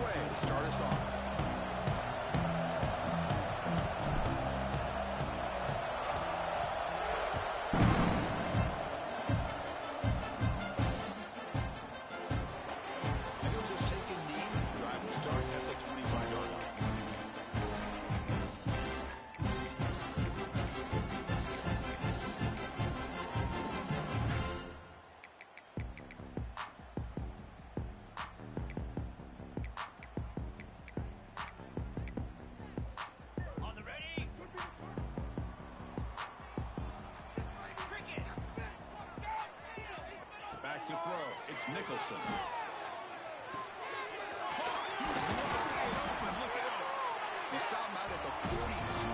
away to start us off. And he'll just take a knee. Drive will start at the 25-yard line. Back to throw. It's Nicholson. He's wide open. Look out. They stop him out at the 42.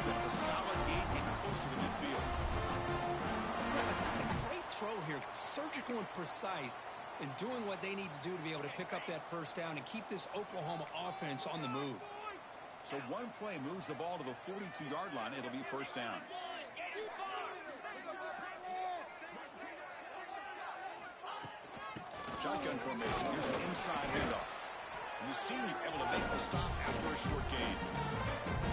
That's a solid gain, getting closer to midfield. Listen, just a great throw here. Surgical and precise in doing what they need to do to be able to pick up that first down and keep this Oklahoma offense on the move. So one play moves the ball to the 42-yard line. It'll be first down. Shotgun formation. Here's an inside handoff. And the senior able to make the stop after a short gain.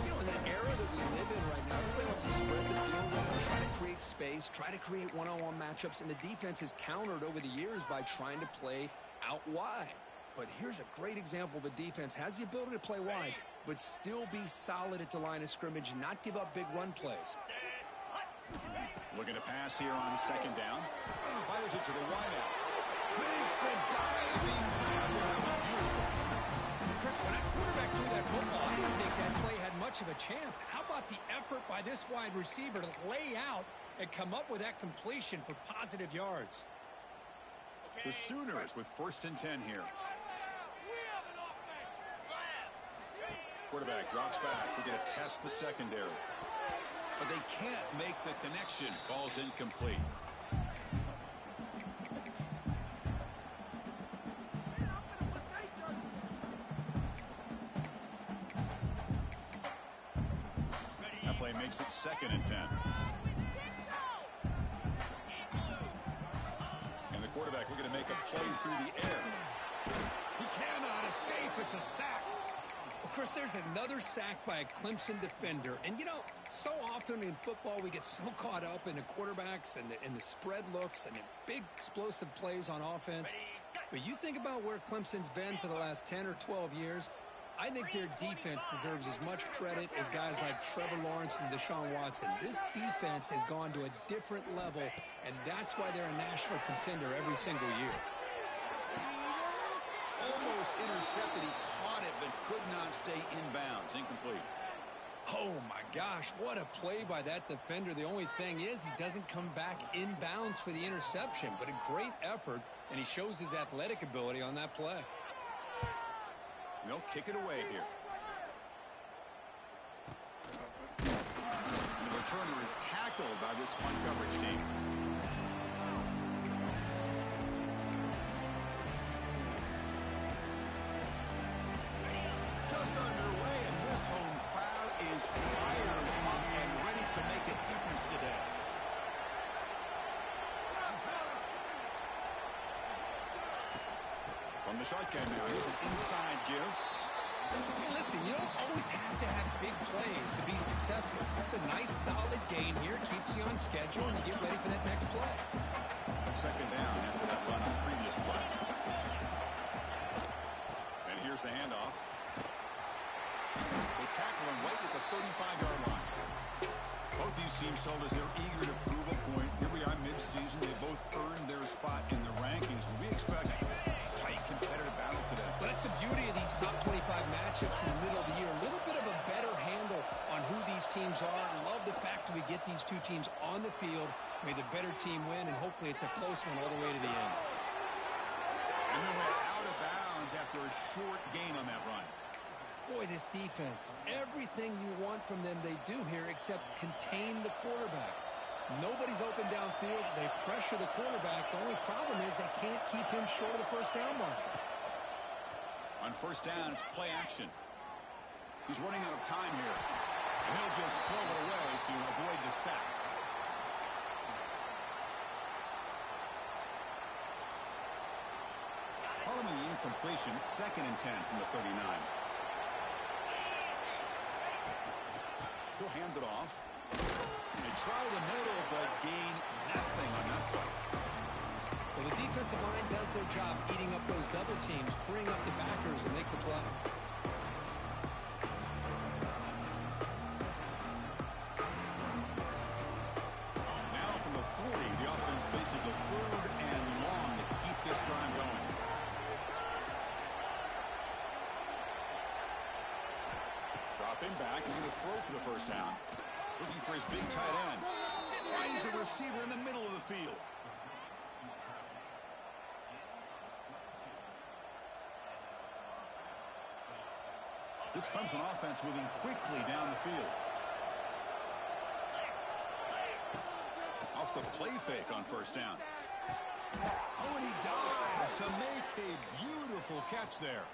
You know, in that era that we live in right now, everybody wants to spread the field around, try to create space, try to create one-on-one matchups, and the defense has countered over the years by trying to play out wide. But here's a great example of a defense has the ability to play wide, but still be solid at the line of scrimmage and not give up big run plays. Looking to pass here on second down. Fires it to the wideout. Makes the diving grab. That was beautiful. Chris, when that quarterback threw that football, I didn't think that play had much of a chance. How about the effort by this wide receiver to lay out and come up with that completion for positive yards? The Sooners with 1st and 10 here. Quarterback drops back. We're going to test the secondary. But they can't make the connection. Ball's incomplete. That play makes it 2nd and 10. And the quarterback looking to make a play through the air. He cannot escape. It's a sack. Well, Chris, there's another sack by a Clemson defender. And, you know, so often in football we get so caught up in the quarterbacks and the spread looks and the big explosive plays on offense. But you think about where Clemson's been for the last 10 or 12 years, I think their defense deserves as much credit as guys like Trevor Lawrence and Deshaun Watson. This defense has gone to a different level, and that's why they're a national contender every single year. Almost intercepted. He caught it, but could not stay inbounds. Incomplete. Oh, my gosh, what a play by that defender. The only thing is he doesn't come back inbounds for the interception, but a great effort, and he shows his athletic ability on that play. They'll kick it away here. And the returner is tackled by this one coverage team. Just underway, and this home crowd is fired up and ready to make a difference today. From the shotgun now, here's an inside give. Hey, listen, you don't always have to have big plays to be successful. It's a nice, solid gain here, keeps you on schedule, and you get ready for that next play. 2nd down after that run on the previous play. And here's the handoff. They tackle him right at the 35-yard line. Both these teams told us they're eager to prove a point. Here we are mid-season. They both earned their spot in the rankings. But we expect a tight, competitive battle today. But that's the beauty of these top 25 matchups in the middle of the year. A little bit of a better handle on who these teams are. I love the fact that we get these two teams on the field. May the better team win, and hopefully it's a close one all the way to the end. And they went out of bounds after a short gain on that run. Boy, this defense, everything you want from them they do here except contain the quarterback. Nobody's open downfield. They pressure the quarterback. The only problem is they can't keep him short of the first down mark. On 1st down, it's play action. He's running out of time here. And he'll just throw it away to avoid the sack. Parliament completion. 2nd and 10 from the 39. He'll hand it off. They try the middle, but gain nothing on that play. Well, the defensive line does their job eating up those double teams, freeing up the backers to make the play. Now from the 40, the offense faces a 3rd and long to keep this drive going. Dropping back, he's going to throw for the first down. Looking for his big tight end. Finds a receiver in the middle of the field. This Clemson offense moving quickly down the field. Off the play fake on first down. Oh, and he dives to make a beautiful catch there.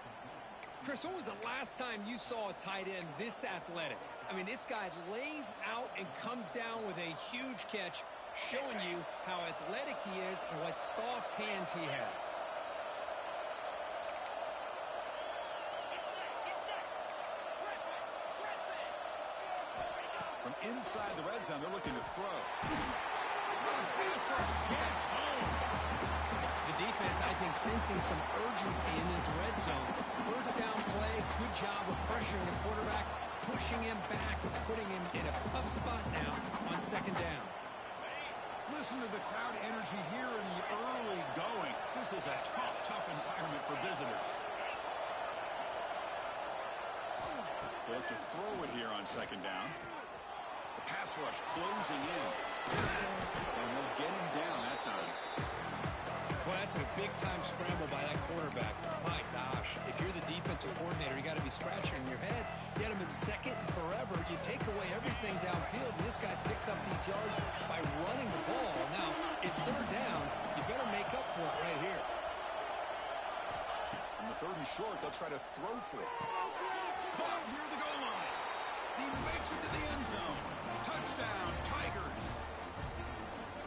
Chris, when was the last time you saw a tight end this athletic? I mean, this guy lays out and comes down with a huge catch, showing you how athletic he is and what soft hands he has. From inside the red zone, they're looking to throw. Gets home. The defense, I think, sensing some urgency in this red zone. First down play, good job of pressuring the quarterback, pushing him back and putting him in a tough spot now on 2nd down. Listen to the crowd energy here in the early going. This is a tough environment for visitors. They have to throw it here on 2nd down. The pass rush closing in. And they'll get him down that time. Well, that's a big-time scramble by that quarterback. My gosh, if you're the defensive coordinator, you got to be scratching your head. You had him in 2nd and forever. You take away everything downfield, and this guy picks up these yards by running the ball. Now, it's 3rd down. You better make up for it right here. On the 3rd and short, they'll try to throw for it. Caught near the goal line. He makes it to the end zone. Touchdown, Tigers.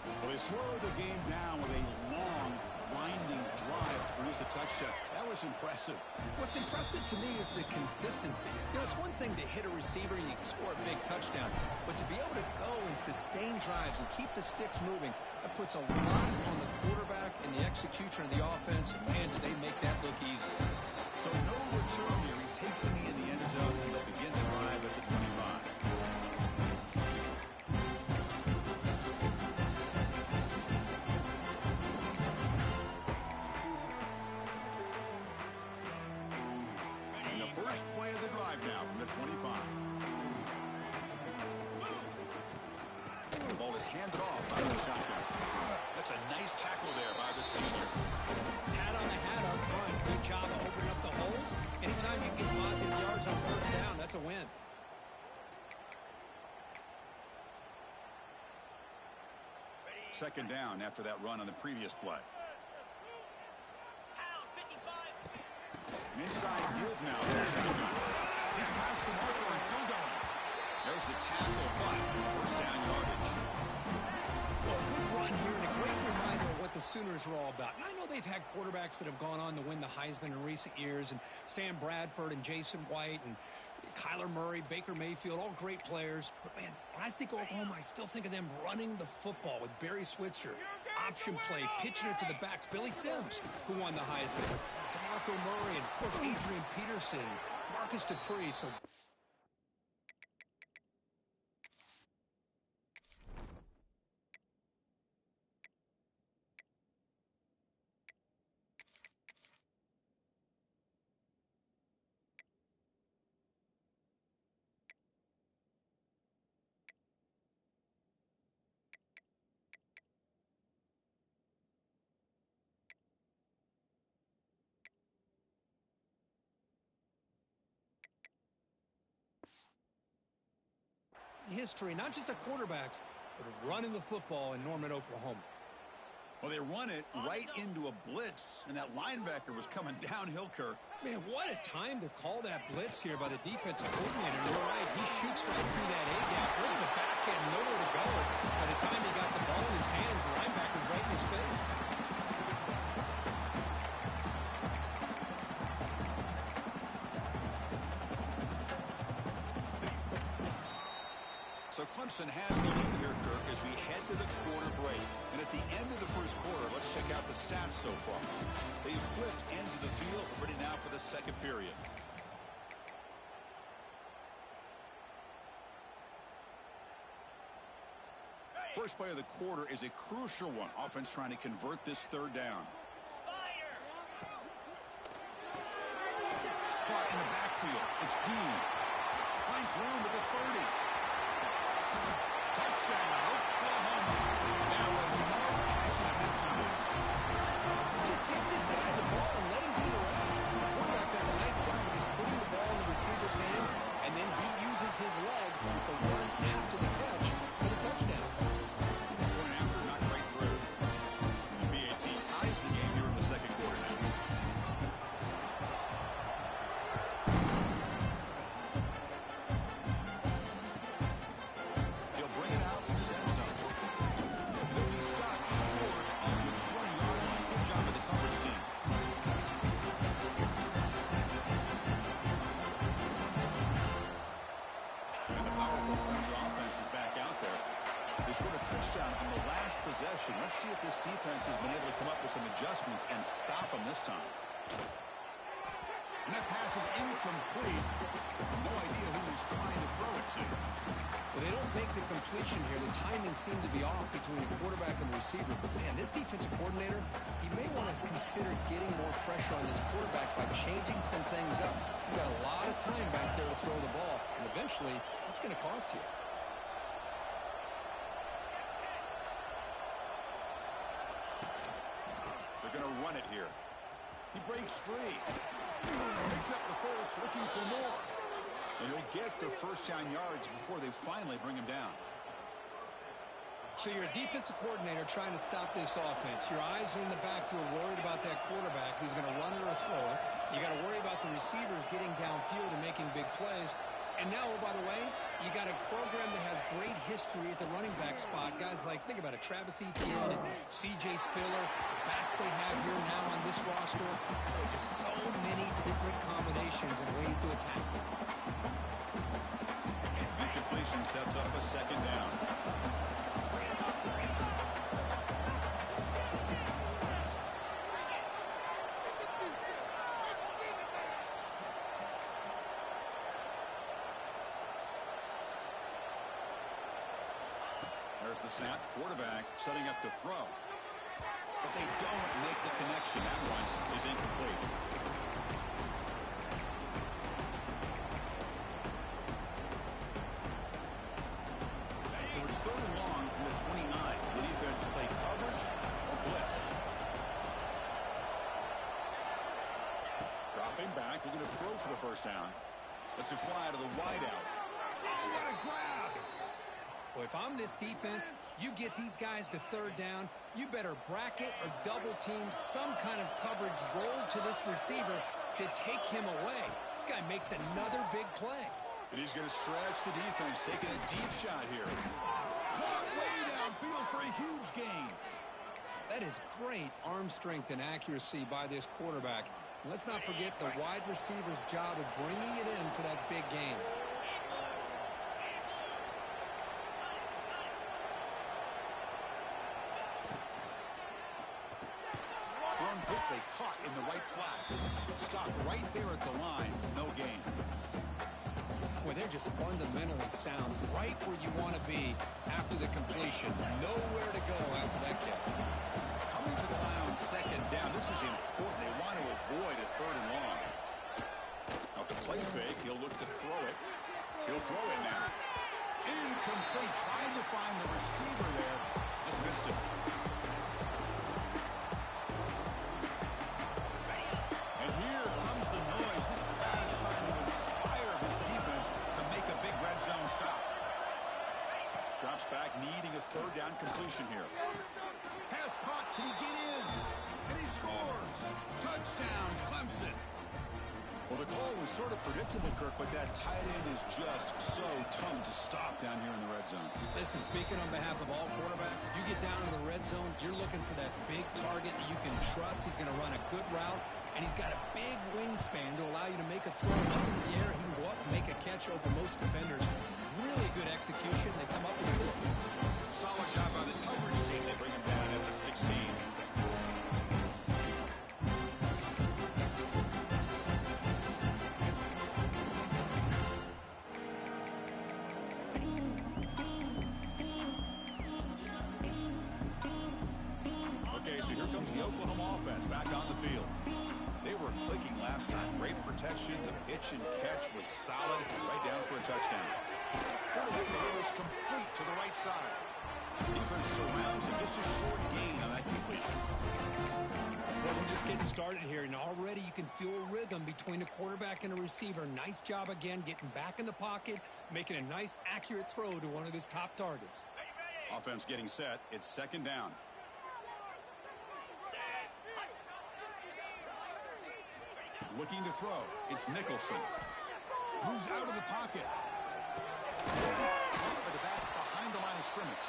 Well, they slow the game down with a long, winding drive to produce a touchdown. That was impressive. What's impressive to me is the consistency. You know, it's one thing to hit a receiver and you can score a big touchdown, but to be able to go and sustain drives and keep the sticks moving, that puts a lot on the quarterback and the execution of the offense, and they make that look easy. So no return here. He takes it in the end zone, and they'll begin the drive at the 25. First play of the drive now from the 25. The ball is handed off out of the shotgun. That's a nice tackle there by the senior. Pat on the hat up front. Good job of opening up the holes. Anytime you get positive yards on first down, that's a win. Second down after that run on the previous play. An inside give now. He's past the marker and still going. There's the tackle, but first down yardage. Well, a good run here and a great reminder of what the Sooners are all about. And I know they've had quarterbacks that have gone on to win the Heisman in recent years, and Sam Bradford and Jason White and Kyler Murray, Baker Mayfield, all great players. But, man, when I think Oklahoma, I still think of them running the football with Barry Switzer. Option play, pitching it to the backs. Billy Sims, who won the Heisman. DeMarco Murray, and, of course, Adrian Peterson, Marcus Dupree. So history, not just the quarterbacks, but running the football in Norman, Oklahoma. Well, they run it right into a blitz, and that linebacker was coming downhill, Kirk. Man, what a time to call that blitz here by the defensive coordinator. You're right, he shoots right through that A-gap, really the back end, nowhere to go. By the time he got the ball in his hands, the linebacker's right in his face. So Clemson has the lead here, Kirk, as we head to the quarter break. And at the end of the first quarter, let's check out the stats so far. They've flipped ends of the field, ready now for the second period. First play of the quarter is a crucial one. Offense trying to convert this third down. Caught in the backfield. It's Dean. Finds room to the 30. Touchdown, Oklahoma. Now there's more action at that time. Just get this guy the ball and let him do the rest. The quarterback does a nice job of just putting the ball in the receiver's hands, and then he uses his legs with the run after the catch for the touchdown. Going after, not right through. And BAT ties the game here in the second quarter now. He'll bring it out from his end zone. And he'll be stopped short on the 20-yard line. Good job of the coverage team. And the powerful Clemson offense is back out there. They scored a touchdown on the last possession. Let's see if this defense has been able to come up with some adjustments and stop them this time. And that pass is incomplete. No idea who he's trying to throw it to. Well, they don't make the completion here. The timing seemed to be off between the quarterback and the receiver. But, man, this defensive coordinator, he may want to consider getting more pressure on this quarterback by changing some things up. He's got a lot of time back there to throw the ball, and eventually it's going to cost you. They're going to run it here. He breaks free. Picks up the first, looking for more. And he'll get the first down yards before they finally bring him down. So you're a defensive coordinator trying to stop this offense. Your eyes are in the backfield, worried about that quarterback who's going to run it or throw it. You got to worry about the receivers getting downfield and making big plays. And now, oh, by the way, you got a program that has great history at the running back spot. Guys like, think about it, Travis Etienne and C.J. Spiller, backs they have here now on this roster. There's so many different combinations and ways to attack them. Incompletion sets up a second down. There's the snap. Quarterback setting up to throw. But they don't make the connection. That one is incomplete. So it's third and long from the 29. The defense play coverage or blitz. Dropping back. They're going to throw for the first down. Let's it fly to the wideout. Oh, what a grab! Well, if I'm this defense, you get these guys to third down, you better bracket or double team some kind of coverage roll to this receiver to take him away. This guy makes another big play. And he's going to stretch the defense, taking a deep shot here. Caught way downfield for a huge gain. That is great arm strength and accuracy by this quarterback. Let's not forget the wide receiver's job of bringing it in for that big gain. Quickly caught in the right flat. Stopped right there at the line. No gain. Boy, they're just fundamentally sound right where you want to be after the completion. Nowhere to go after that kick. Coming to the line on second down. This is important. They want to avoid a third and long. Off the play fake, he'll look to throw it. He'll throw it now. Incomplete. Trying to find the receiver there. Just missed him. Drops back, needing a third down completion here. Pass caught. Can he get in? And he scores. Touchdown, Clemson. Well, the call was sort of predictable, Kirk, but that tight end is just so tough to stop down here in the red zone. Listen, speaking on behalf of all quarterbacks, you get down in the red zone, you're looking for that big target that you can trust. He's going to run a good route, and he's got a big wingspan to allow you to make a throw up in the air. He can go up and make a catch. catch over most defenders. Really good execution. They come up with 6. Solid job by the coverage team. They bring him down at the 16. Okay, so here comes the Oklahoma offense back on the field. They were clicking last time. Great protection. The pitch and catch was solid. Right down for a touchdown. Quarterback delivers complete to the right side. Defense surrounds him. Just a short gain on that completion. Well, we're just getting started here, and already you can feel a rhythm between a quarterback and a receiver. Nice job again getting back in the pocket, making a nice, accurate throw to one of his top targets. Offense getting set. It's second down. Looking to throw. It's Nicholson. Moves out of the pocket. Caught by the back behind the line of scrimmage.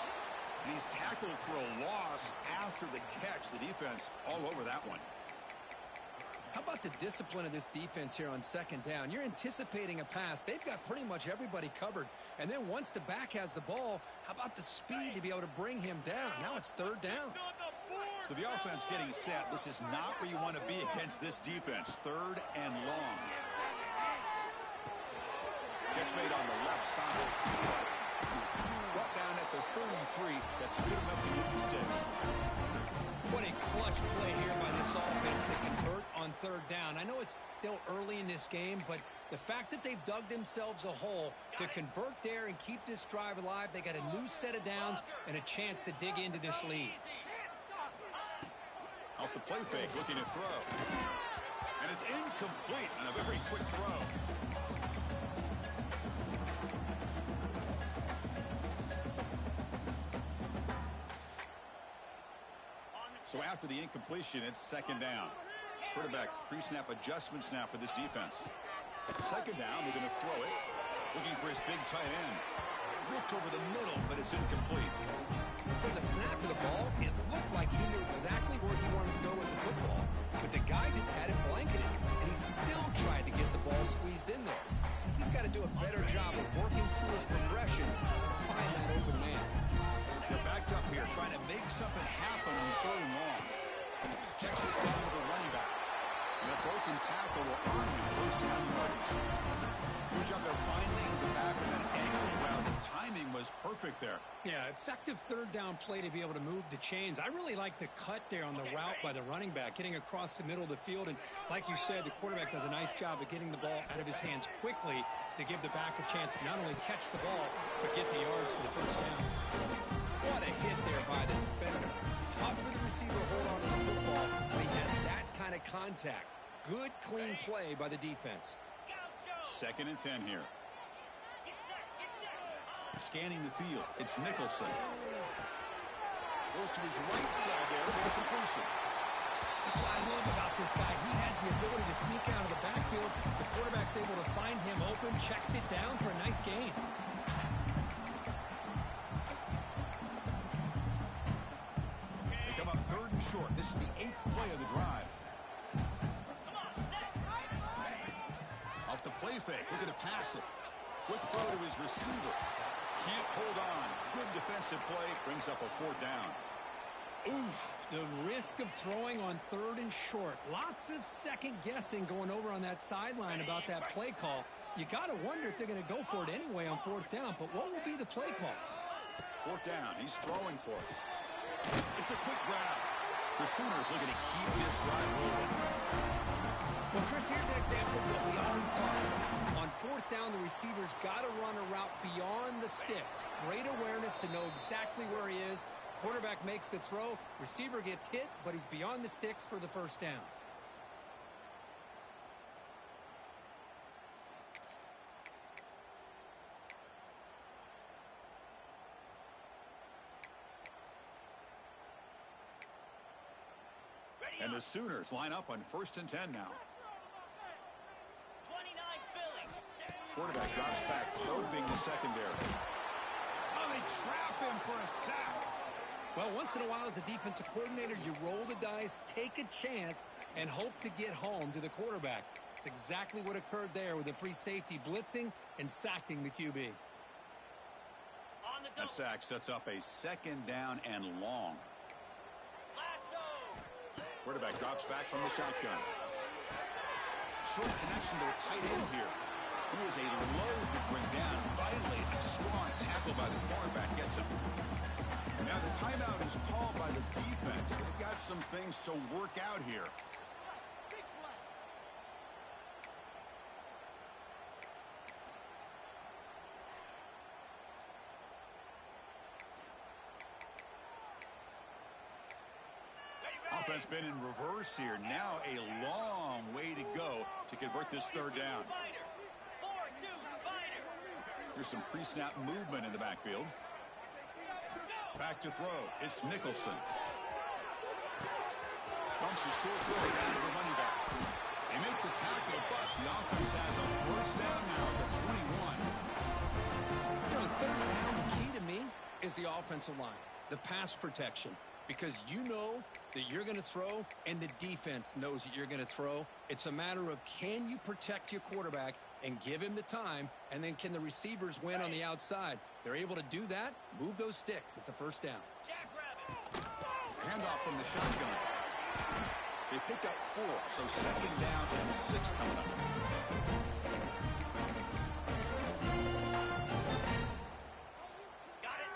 And he's tackled for a loss after the catch. The defense all over that one. How about the discipline of this defense here on second down? You're anticipating a pass. They've got pretty much everybody covered. And then once the back has the ball, how about the speed to be able to bring him down? Now it's third down. So the offense getting set. This is not where you want to be against this defense. Third and long. Catch made on the left side. Brought down at the 33. That's good enough to move the sticks. What a clutch play here by this offense to convert on third down. I know it's still early in this game, but the fact that they've dug themselves a hole to convert there and keep this drive alive, they got a new set of downs and a chance to dig into this lead. Off the play fake, looking to throw. And it's incomplete on a very quick throw. So after the incompletion, it's second down. Quarterback pre-snap adjustments now for this defense. Second down, they're going to throw it. Looking for his big tight end. Looked over the middle, but it's incomplete. From the snap of the ball, it looked like he knew exactly where he wanted to go with the football. But the guy just had it blanketed, and he still tried to get the ball squeezed in there. He's got to do a better job of working through his progressions to find that open man. They're backed up here, trying to make something happen on third and long. Checks this down to the running back. And a broken tackle will earn him first down yardage. Good job there finding the back of that angle route. The timing was perfect there. Yeah, effective third down play to be able to move the chains. I really like the cut there on the route by the running back, getting across the middle of the field. And like you said, the quarterback does a nice job of getting the ball out of his hands quickly to give the back a chance to not only catch the ball, but get the yards for the first down. What a hit there by the defender. Tough for the receiver to hold on to the football when he has that kind of contact. Good, clean play by the defense. Second and 10 here. Scanning the field. It's Nicholson. Goes to his right side there for the completion. That's what I love about this guy. He has the ability to sneak out of the backfield. The quarterback's able to find him open, checks it down for a nice gain. They come up third and short. This is the 8th play of the drive. Off the play fake, looking to pass it. Quick throw to his receiver. Can't hold on. Good defensive play. Brings up a fourth down. Oof, the risk of throwing on third and short. Lots of second guessing going over on that sideline about that play call. You got to wonder if they're going to go for it anyway on fourth down, but what will be the play call? Fourth down. He's throwing for it. It's a quick grab. The Sooners looking to keep this drive rolling. Well, Chris, here's an example of what we always talk about. On fourth down, the receiver's got to run a route beyond the sticks. Great awareness to know exactly where he is. Quarterback makes the throw. Receiver gets hit, but he's beyond the sticks for the first down. And the Sooners line up on first and 10 now. Quarterback drops back, probing the secondary. Oh, they trap him for a sack. Well, once in a while as a defensive coordinator, you roll the dice, take a chance, and hope to get home to the quarterback. It's exactly what occurred there with the free safety blitzing and sacking the QB. That sack sets up a second down and long. Quarterback drops back from the shotgun. Short connection to the tight end here. He was a load to bring down. Finally, a strong tackle by the cornerback gets him. Now the timeout is called by the defense. They've got some things to work out here. Offense been in reverse here. Now a long way to go to convert this third down. Here's some pre-snap movement in the backfield. Back to throw. It's Nicholson. Dumps a short goal down to the running back. They make the tackle, but the offense has a first down now at the 21. You know, third down, the key to me is the offensive line, the pass protection. Because you know that you're going to throw and the defense knows that you're going to throw. It's a matter of can you protect your quarterback and give him the time, and then can the receivers win on the outside? They're able to do that, move those sticks. It's a first down. Handoff from the shotgun. They picked up 4, so second down and 6 coming up.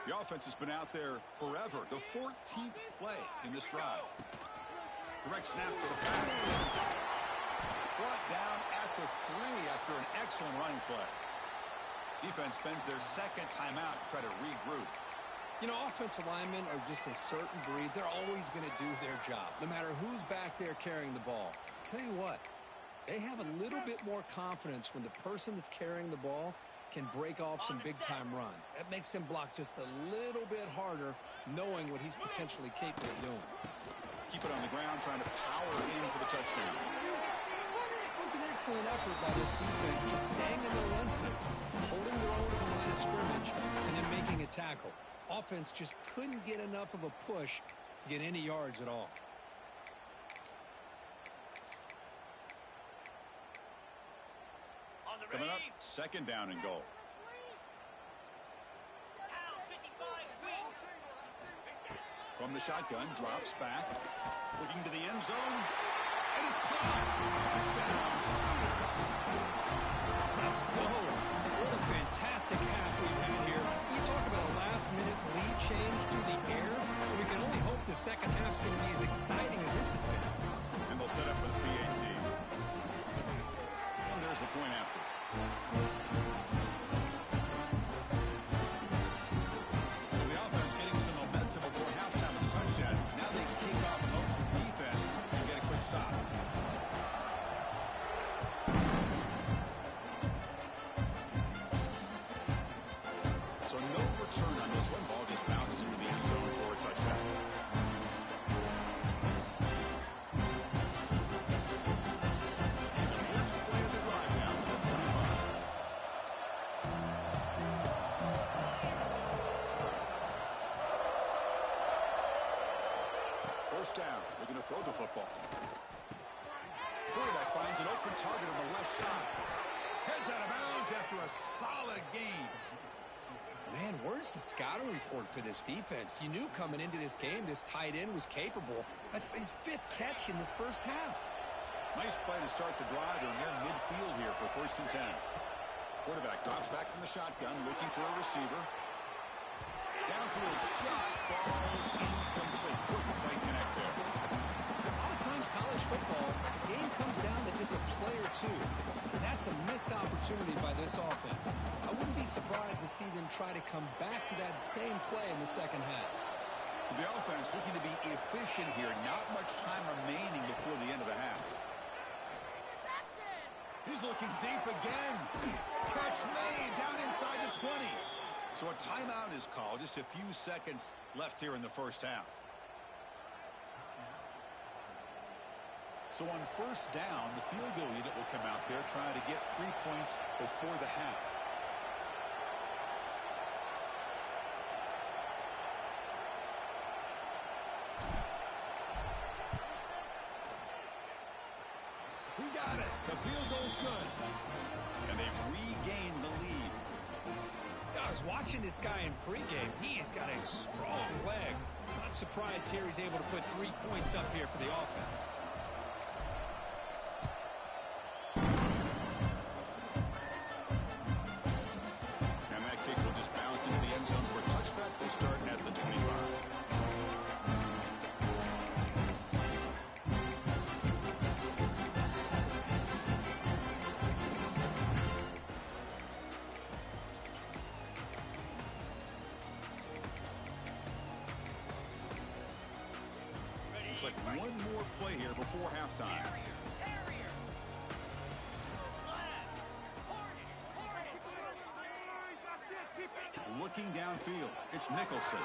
The offense has been out there forever. The 14th play in this drive. Direct snap to the pass. Brought down at the 3 after an excellent running play. Defense spends their second timeout to try to regroup. You know, offensive linemen are just a certain breed. They're always going to do their job, no matter who's back there carrying the ball. Tell you what, they have a little bit more confidence when the person that's carrying the ball can break off some big-time runs. That makes him block just a little bit harder, knowing what he's potentially capable of doing. Keep it on the ground, trying to power in for the touchdown. It was an excellent effort by this defense, just staying in their run fits, holding their own at the line of scrimmage, and then making a tackle. Offense just couldn't get enough of a push to get any yards at all. Coming up, second down and goal. From the shotgun, drops back, looking to the end zone, and it's caught. Touchdown, Sooners. Let's go. What a fantastic half we've had here. We talk about a last-minute lead change through the air. We can only hope the second half's going to be as exciting as this has been. And they'll set up for the PAT. And there's the point after. So the offense getting some momentum before halftime of the touchdown. Now they kick off and hope for the defense and get a quick stop. So no return on this one. Ball just bounces into the end zone for a touchback. First play of the drive now. That's 25. First down. Looking to throw the football. Quarterback finds an open target on the left side. Heads out of bounds after a solid gain. Man, where's the scouting report for this defense? You knew coming into this game this tight end was capable. That's his 5th catch in this first half. Nice play to start the drive. They're near midfield here for first and 10. Quarterback drops back from the shotgun, looking for a receiver. Downfield shot, falls incomplete. Couldn't quite connect there. A lot of times college football, the game comes down to just a play or two. And that's a missed opportunity by this offense. I wouldn't be surprised to see them try to come back to that same play in the second half. So the offense looking to be efficient here. Not much time remaining before the end of the half. He's looking deep again. Catch made down inside the 20. So a timeout is called. Just a few seconds left here in the first half. So on first down, the field goal unit will come out there trying to get 3 points before the half. He got it. The The field goal's good. And they've regained the lead. I was watching this guy in pregame. He's got a strong leg. Not surprised here he's able to put 3 points up here for the offense. And that kick will just bounce into the end zone for a touchback. They'll start at the 25. Looks like one more play here before halftime. Looking downfield, it's Nicholson.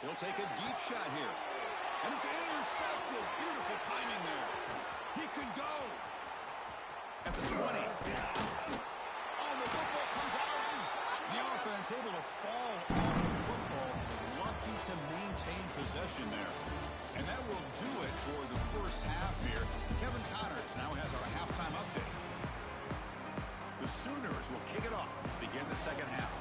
He'll take a deep shot here. And it's intercepted. Beautiful timing there. He could go. At the 20. Oh, the football comes out. The offense able to fall on the football. Lucky to maintain possession there. And that will do it for the first half here. Kevin Connors now has our halftime update. The Sooners will kick it off to begin the second half.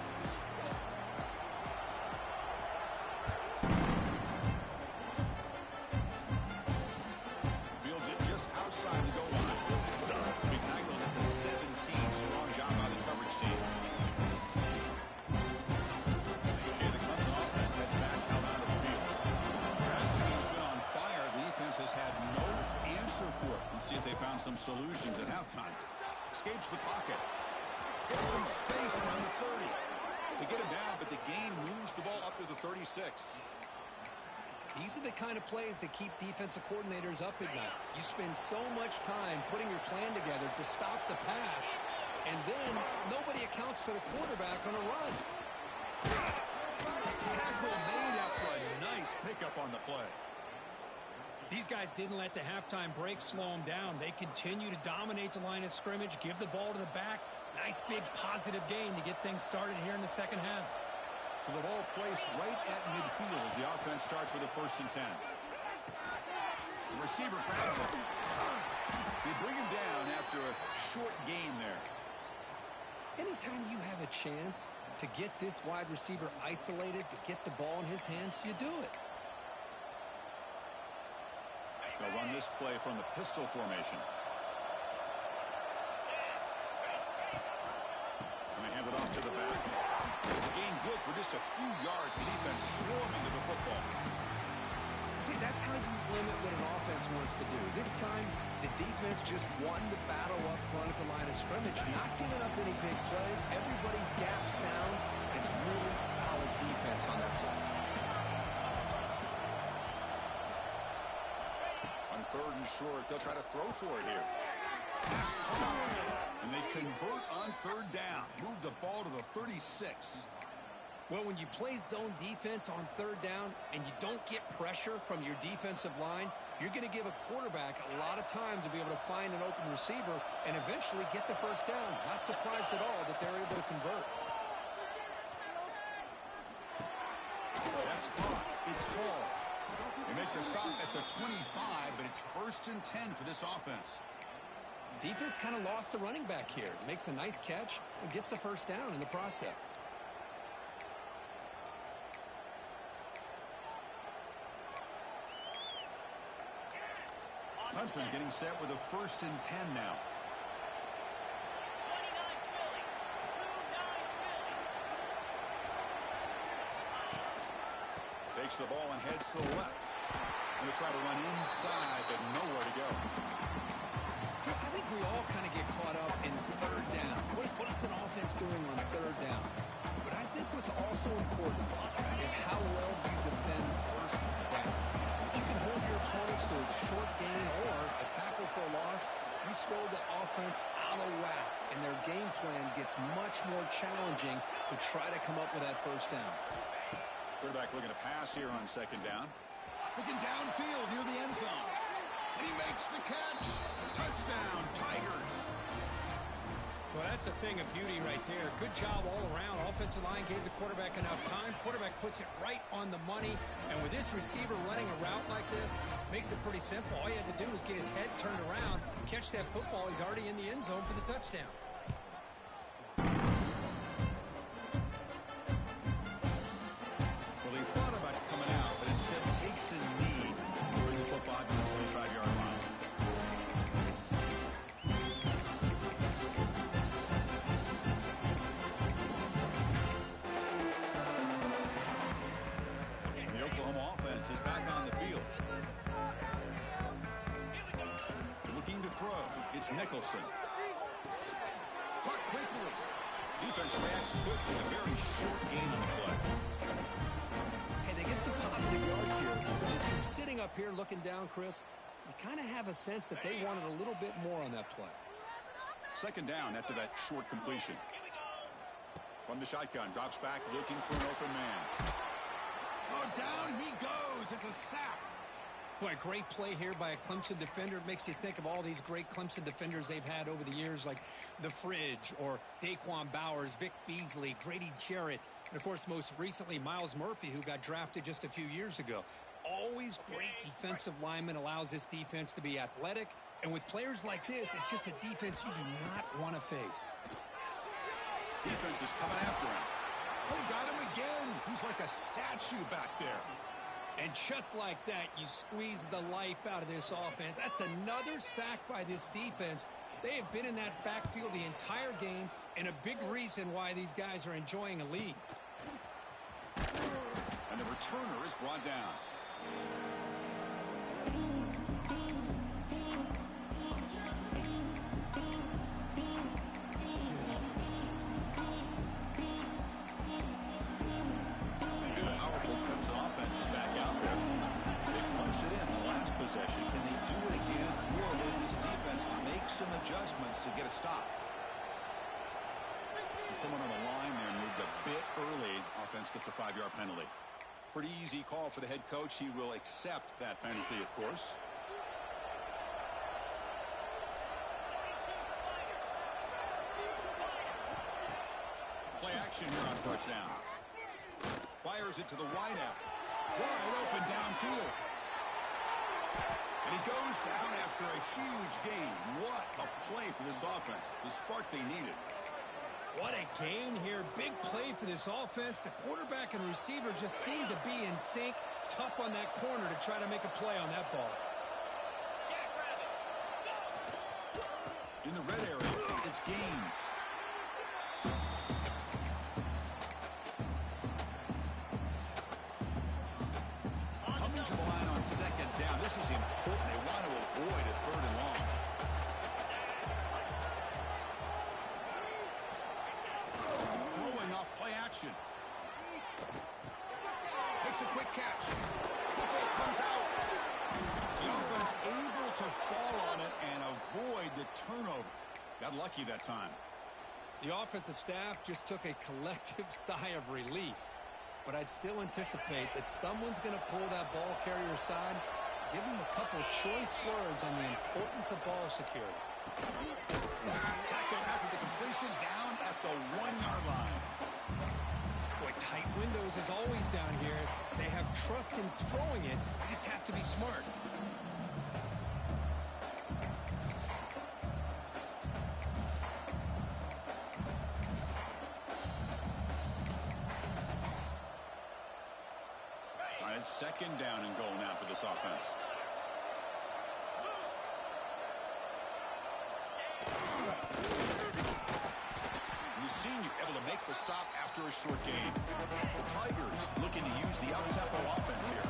Fields it just outside the goal line. Be tackled at the 17. Strong job by the coverage team. Okay, the Clemson offense heads back out onto the field. Passing game's been on fire. The defense has had no answer for it. Let's see if they found some solutions at halftime. Escapes the pocket. Gets some space around the 30. They get him down, but the gain moves the ball up to the 36. These are the kind of plays that keep defensive coordinators up at night. You spend so much time putting your plan together to stop the pass, and then nobody accounts for the quarterback on a run. Tackle made after a nice pickup on the play. These guys didn't let the halftime break slow them down. They continue to dominate the line of scrimmage, give the ball to the back. Nice big positive gain to get things started here in the second half. So the ball placed right at midfield as the offense starts with a 1st and 10. The receiver grabs it. They bring him down after a short gain there. Anytime you have a chance to get this wide receiver isolated, to get the ball in his hands, you do it. They'll run this play from the pistol formation. And they hand it off to the back. Gain good for just a few yards. The defense swarming to the football. See, that's how you limit what an offense wants to do. This time, the defense just won the battle up front at the line of scrimmage, not giving up any big plays. Everybody's gap sound. It's really solid defense on that play. On 3rd and short, they'll try to throw for it here. Pass caught. And they convert on 3rd down. Move the ball to the 36. Well, when you play zone defense on 3rd down and you don't get pressure from your defensive line, you're going to give a quarterback a lot of time to be able to find an open receiver and eventually get the 1st down. Not surprised at all that they're able to convert. That's caught. It's Hall. They make the stop at the 25, but it's 1st and 10 for this offense. Defense kind of lost the running back here. Makes a nice catch and gets the 1st down in the process. Clemson getting set with a 1st and 10 now. Takes the ball and heads to the left. And they try to run inside, but nowhere to go. Chris, I think we all kind of get caught up in 3rd down. What is an offense doing on 3rd down? But I think what's also important is how well you defend 1st down. If you can hold your opponents to a short gain or a tackle for a loss, you throw the offense out of whack, and their game plan gets much more challenging to try to come up with that 1st down. Quarterback looking to pass here on 2nd down. Looking downfield near the end zone. And he makes the catch. Touchdown, Tigers. Well, That's a thing of beauty right there. Good job all around. Offensive line gave the quarterback enough time. Quarterback puts it right on the money. And with this receiver running a route like this, makes it pretty simple. All you had to do was get his head turned around, catch that football. He's already in the end zone for the touchdown. Well, he thought about coming out, but instead takes a knee toward the football to the 25-yard line. The Oklahoma offense is back on the field. Looking to throw. It's Nicholson. Caught quickly. Defense reacts quickly. A very short gain on the play. Hey, they get some positive yards here. But just from sitting up here looking down, Chris, you kind of have a sense that they wanted a little bit more on that play. Second down after that short completion. From the shotgun, drops back looking for an open man. Oh, down he goes. It's a sack. Boy, great play here by a Clemson defender. It makes you think of all these great Clemson defenders they've had over the years, like The Fridge or Daquan Bowers, Vic Beasley, Grady Jarrett, and, of course, most recently, Myles Murphy, who got drafted just a few years ago. Always great defensive lineman, allows this defense to be athletic. And with players like this, it's just a defense you do not want to face. Defense is coming after him. They got him again. He's like a statue back there. And just like that, you squeeze the life out of this offense. That's another sack by this defense. They have been in that backfield the entire game, and a big reason why these guys are enjoying a lead. And the returner is brought down. Powerful Clemson offense is back out there. They punched it in the last possession. Can they do it again, or will this defense make some adjustments to get a stop? Someone on the line there moved a bit early. Offense gets a 5-yard penalty. Pretty easy call for the head coach. He will accept that penalty, of course. Play action here on first down. Fires it to the wideout. Wide open downfield. And he goes down after a huge gain. What a play for this offense. The spark they needed. What a gain here. Big play for this offense. The quarterback and receiver just seem to be in sync. Tough on that corner to try to make a play on that ball. In the red area, it's Gaines. Coming to the line on second down. This is important. They want to avoid a third and long. Throwing off play action. Makes a quick catch. The ball comes out. The offense able to fall on it and avoid the turnover. Got lucky that time. The offensive staff just took a collective sigh of relief. But I'd still anticipate that someone's going to pull that ball carrier aside, give him a couple choice words on the importance of ball security. Tackled after the completion, down at the 1-yard line. Boy, tight windows as always down here. They have trust in throwing it. They just have to be smart. All right, second down and goal now for this offense. The senior able to make the stop after a short gain. The Tigers looking to use the up-tempo offense here.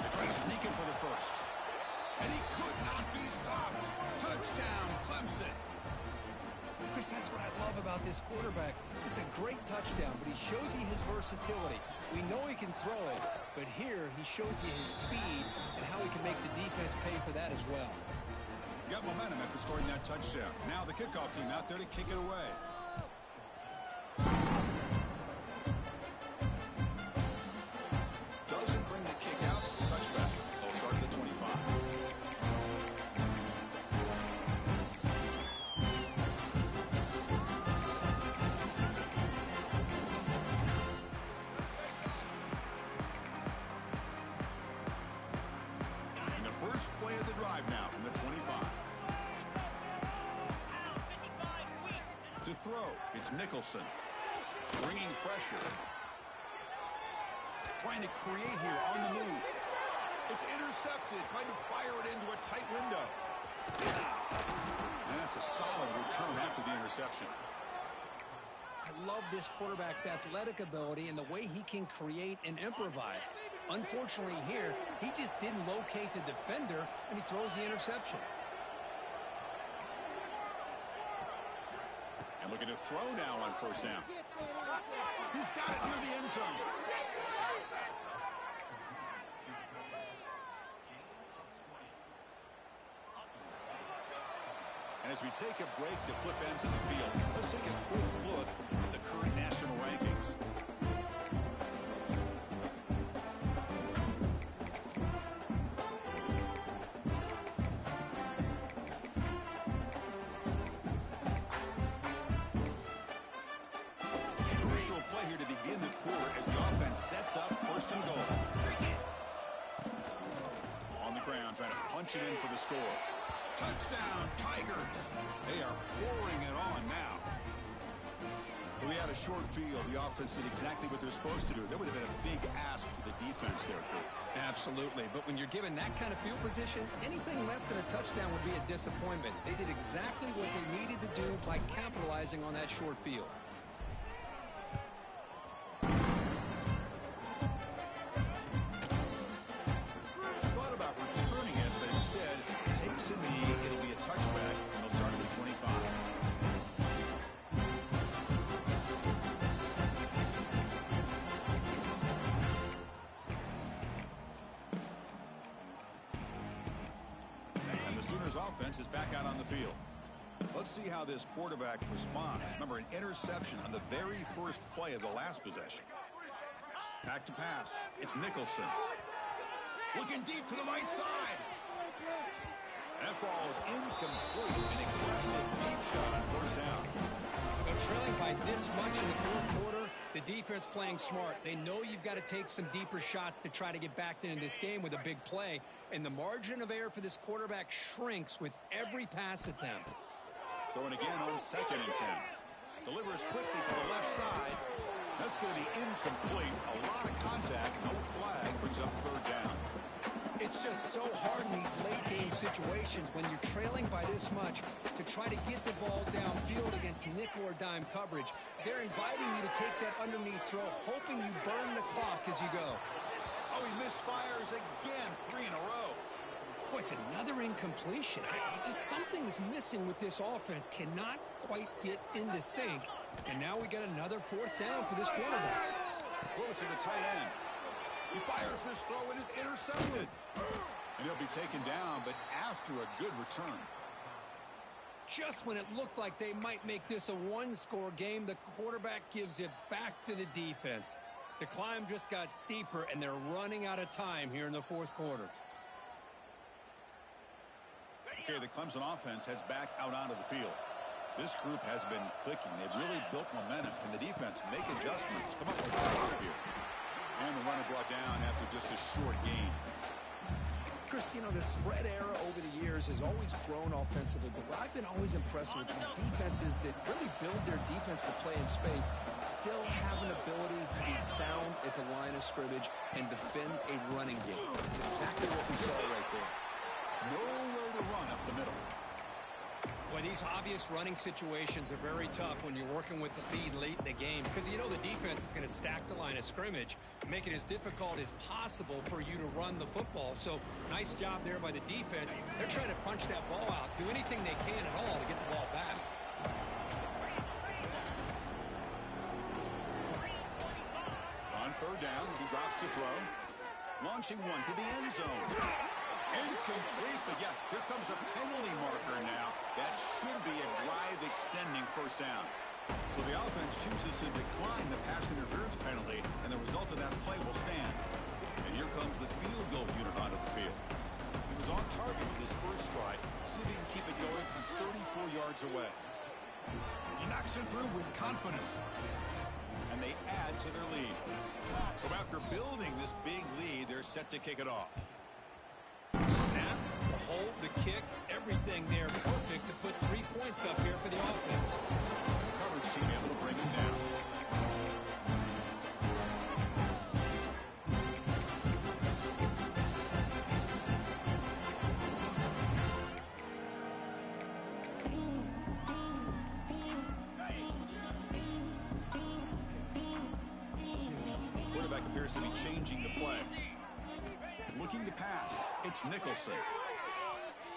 They're trying to sneak in for the first. And he could not be stopped. Touchdown, Clemson. Chris, that's what I love about this quarterback. It's a great touchdown, but he shows you his versatility. We know he can throw it, but here he shows you his speed and how he can make the defense pay for that as well. Got momentum after scoring that touchdown. Now the kickoff team out there to kick it away. Doesn't bring the kick out. Touchback. They'll start at the 25. throw. It's Nicholson. Bringing pressure. Trying to create here on the move. It's intercepted. Trying to fire it into a tight window. And that's a solid return after the interception. I love this quarterback's athletic ability and the way he can create and improvise. Unfortunately here, he just didn't locate the defender, and he throws the interception. And looking to throw now on first down. He's got it near the end zone. And as we take a break to flip ends of the field, let's take a quick look at the current national rankings. Crucial play here to begin the quarter as the offense sets up first and goal. On the ground, trying to punch it in for the score. Touchdown, Tigers. They are pouring it on now. We had a short field. The offense did exactly what they're supposed to do. That would have been a big ask for the defense there, Kurt. Absolutely. But when you're given that kind of field position, anything less than a touchdown would be a disappointment. They did exactly what they needed to do by capitalizing on that short field. Thought about returning it, but instead takes a knee. It'll be a touchback, and they'll start at the 25. And the Sooners offense is back out on the field. Let's see how this quarterback responds. Remember, an interception on the very first play of the last possession. Back to pass. It's Nicholson. Looking deep to the right side. That ball is incomplete. An aggressive deep shot on first down. But trailing by this much in the fourth quarter, the defense playing smart. They know you've got to take some deeper shots to try to get back into this game with a big play. And the margin of error for this quarterback shrinks with every pass attempt. Throwing again on 2nd and 10. Delivers quickly to the left side. That's going to be incomplete. A lot of contact. No flag. Brings up 3rd down. It's just so hard in these late game situations when you're trailing by this much to try to get the ball downfield against nickel or dime coverage. They're inviting you to take that underneath throw, hoping you burn the clock as you go. Oh, he misfires again. 3 in a row. Boy, it's another incompletion. Just something is missing with this offense. Cannot quite get into sync. And now we got another 4th down for this quarterback. Close to the tight end. He fires this throw and is intercepted. And he'll be taken down, but after a good return. Just when it looked like they might make this a one-score game, the quarterback gives it back to the defense. The climb just got steeper, and they're running out of time here in the 4th quarter. Okay, the Clemson offense heads back out onto the field. This group has been clicking. They've really built momentum. Can the defense make adjustments? Come up with a stop here. And the runner brought down after just a short gain. Chris, you know, the spread era over the years has always grown offensively, but what I've been always impressed with defenses that really build their defense to play in space still have an ability to be sound at the line of scrimmage and defend a running game. It's exactly what we saw right there. Nowhere to run up the middle. Boy, these obvious running situations are very tough when you're working with the lead late in the game because you know the defense is going to stack the line of scrimmage, make it as difficult as possible for you to run the football. So nice job there by the defense. They're trying to punch that ball out, do anything they can at all to get the ball back. On 3rd down, he drops to throw. Launching one to the end zone. Incomplete, but yeah, here comes a penalty marker now. That should be a drive extending first down. So the offense chooses to decline the pass interference penalty, and the result of that play will stand. And here comes the field goal unit onto the field. He was on target with his first try. See if he can keep it going from 34 yards away. He knocks it through with confidence. And they add to their lead. So after building this big lead, they're set to kick it off. Snap, the hold, the kick, everything there perfect to put 3 points up here for the offense. Coverage seem able to bring him down. Quarterback appears to be changing the play. Looking to pass. It's Nicholson.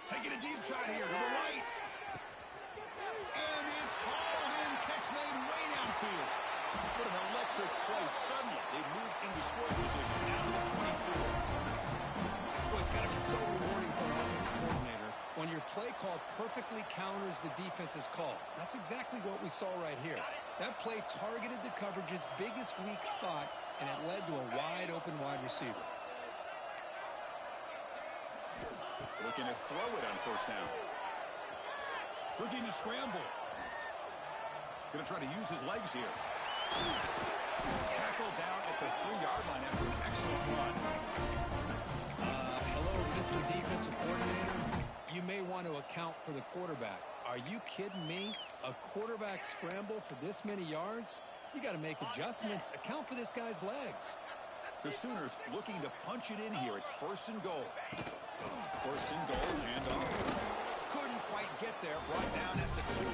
Taking a deep shot here to the right. And it's hauled in. Catch made way downfield. What an electric play. Suddenly, they moved into scoring position down to the 24. Boy, it's got to be so rewarding for an offensive coordinator when your play call perfectly counters the defense's call. That's exactly what we saw right here. That play targeted the coverage's biggest weak spot, and it led to a wide-open wide receiver. Looking to throw it on first down. Looking to scramble. Going to try to use his legs here. Tackled down at the 3-yard line after an excellent run. Hello, Mr. Defensive Coordinator. You may want to account for the quarterback. Are you kidding me? A quarterback scramble for this many yards? You got to make adjustments. Account for this guy's legs. The Sooners looking to punch it in here. It's first and goal. First and goal, handoff. Couldn't quite get there. Brought down at the 2.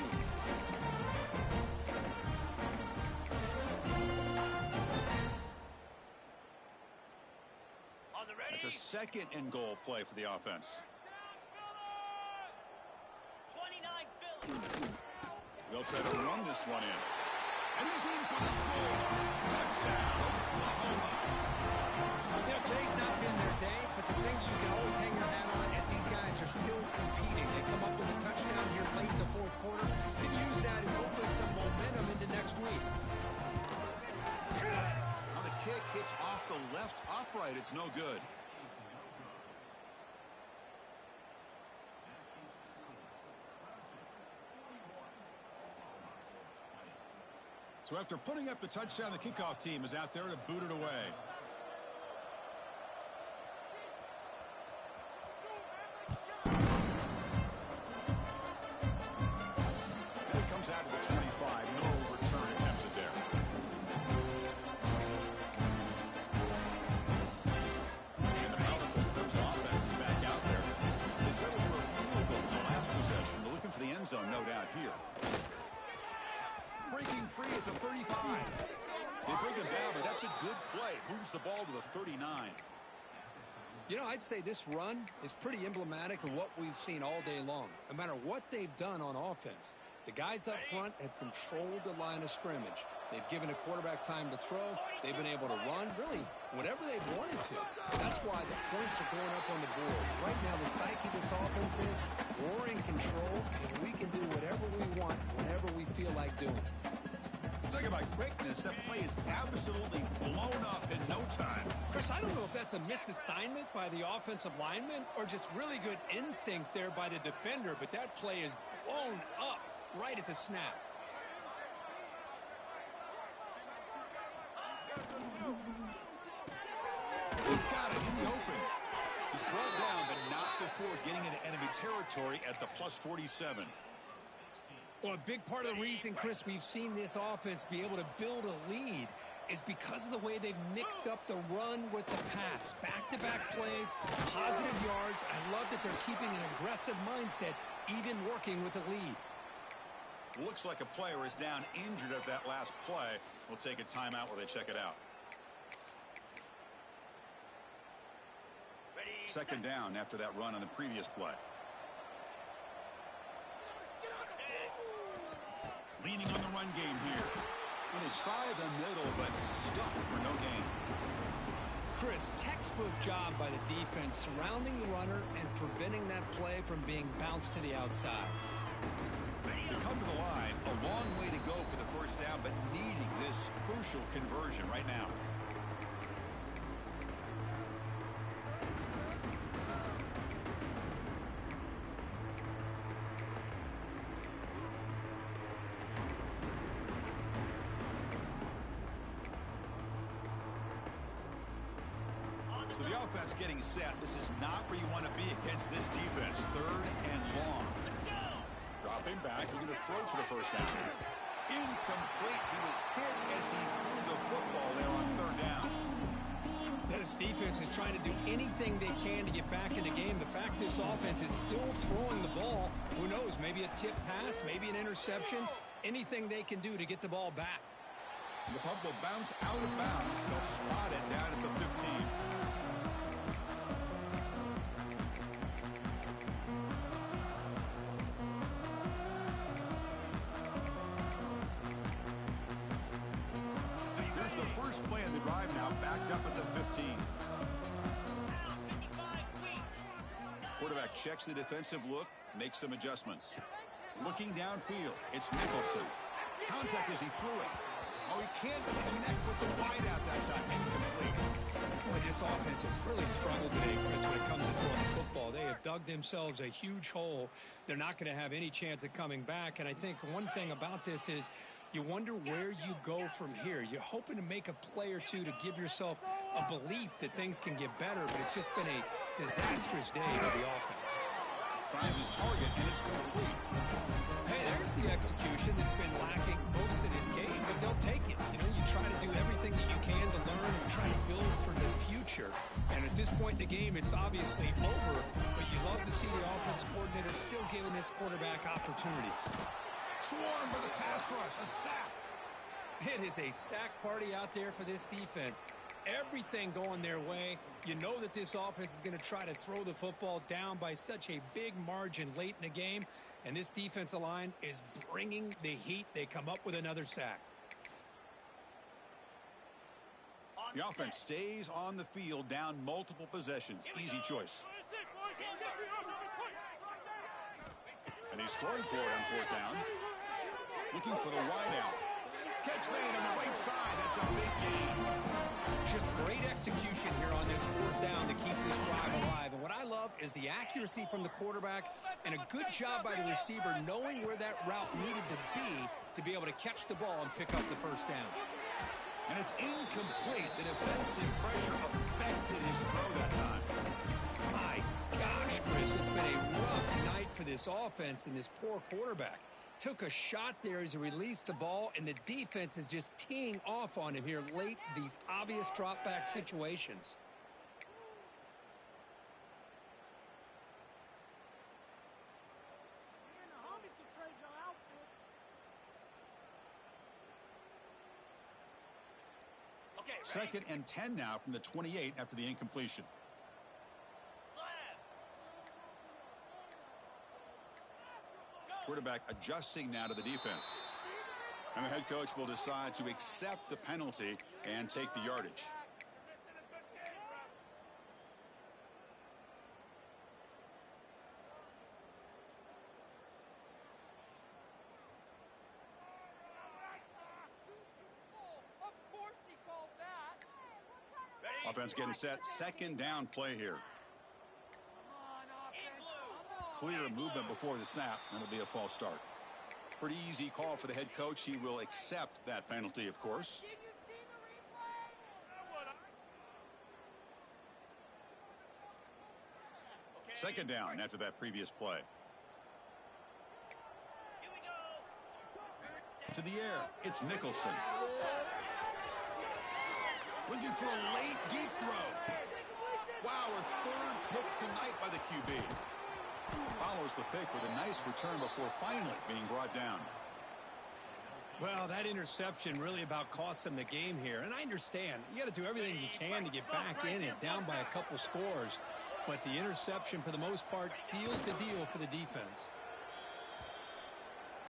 It's a second and goal play for the offense. They'll try to run this one in. And he's in for the score. Touchdown, Oklahoma. You know, today's not been their day, but the thing you can always hang your hat on is these guys are still competing. They come up with a touchdown here late in the fourth quarter. Can use that as hopefully some momentum into next week. Now the kick hits off the left upright. It's no good. So after putting up the touchdown, the kickoff team is out there to boot it away. And it comes out to the 25. No return attempted there. And the powerful Crimson offense is back out there. They settled for a field goal in the last possession. They're looking for the end zone, no doubt, here. Breaking free at the 35. They bring him down, but that's a good play. Moves the ball to the 39. You know, I'd say this run is pretty emblematic of what we've seen all day long. No matter what they've done on offense, the guys up front have controlled the line of scrimmage. They've given a quarterback time to throw. They've been able to run, really, whatever they've wanted to. That's why the points are going up on the board. Right now, the psyche of this offense is we're in control, and we can do whatever we want whenever we feel like doing it. Talking about quickness, that play is absolutely blown up in no time. Chris, I don't know if that's a misassignment by the offensive lineman or just really good instincts there by the defender, but that play is blown up right at the snap. He's got it in the open. He's brought down, but not before getting into enemy territory at the plus 47. Well, a big part of the reason, Chris, we've seen this offense be able to build a lead is because of the way they've mixed up the run with the pass. Back-to-back plays, positive yards. I love that they're keeping an aggressive mindset, even working with a lead. Looks like a player is down injured at that last play. We'll take a timeout while they check it out. Second down after that run on the previous play. Leaning on the run game here. And they try the middle, but stuck for no gain. Chris, textbook job by the defense surrounding the runner and preventing that play from being bounced to the outside. They come to the line, a long way to go for the first down, but needing this crucial conversion right now. So the offense getting set. This is not where you want to be against this defense. Third and long. Dropping back, looking to throw for the first down. Incomplete. He was hit as he threw the football there on third down. This defense is trying to do anything they can to get back in the game. The fact this offense is still throwing the ball, who knows, maybe a tip pass, maybe an interception, anything they can do to get the ball back. The puck will bounce out of bounds. They'll spot it down at the 15. Here's the first play of the drive now, backed up at the 15. Quarterback checks the defensive look, makes some adjustments. Looking downfield, it's Nicholson. Contact as he threw it. Oh, he can't connect with the wideout that time. Incomplete. Boy, this offense has really struggled today, Chris, when it comes to throwing the football. They have dug themselves a huge hole. They're not going to have any chance of coming back. And I think one thing about this is you wonder where you go from here. You're hoping to make a play or two to give yourself a belief that things can get better, but it's just been a disastrous day for the offense. Finds his target, and it's complete. Hey, there's the execution that's been lacking most of this game, but they'll take it. You know, you try to do everything that you can to learn and try to build for the future. And at this point in the game, it's obviously over, but you love to see the offense coordinator still giving this quarterback opportunities. Swarm with a pass rush, a sack. It is a sack party out there for this defense. Everything going their way. You know that this offense is going to try to throw the football down by such a big margin late in the game, and this defensive line is bringing the heat. They come up with another sack. The offense stays on the field, down multiple possessions. Easy choice. And he's throwing for it on fourth down. Looking for the wideout. Catch made on the right side. That's a big gain. Just great execution here on this fourth down to keep this drive alive. And what I love is the accuracy from the quarterback and a good job by the receiver knowing where that route needed to be able to catch the ball and pick up the first down. And it's incomplete. The defensive pressure affected his throw that time. My gosh, Chris, it's been a rough night for this offense and this poor quarterback. Took a shot there as he released the ball, and the defense is just teeing off on him here late, these obvious drop-back situations. Second and 10 now from the 28 after the incompletion. Quarterback adjusting now to the defense. And the head coach will decide to accept the penalty and take the yardage. Offense getting set. Second down play here. Clear movement before the snap, and it'll be a false start. Pretty easy call for the head coach. He will accept that penalty, of course. Second down after that previous play. To the air, it's Nicholson. Looking for a late deep throw. Wow, a third pick tonight by the QB. Follows the pick with a nice return before finally being brought down. Well, that interception really about cost them the game here. And I understand. You got to do everything you can to get back in and down by a couple scores. But the interception, for the most part, seals the deal for the defense.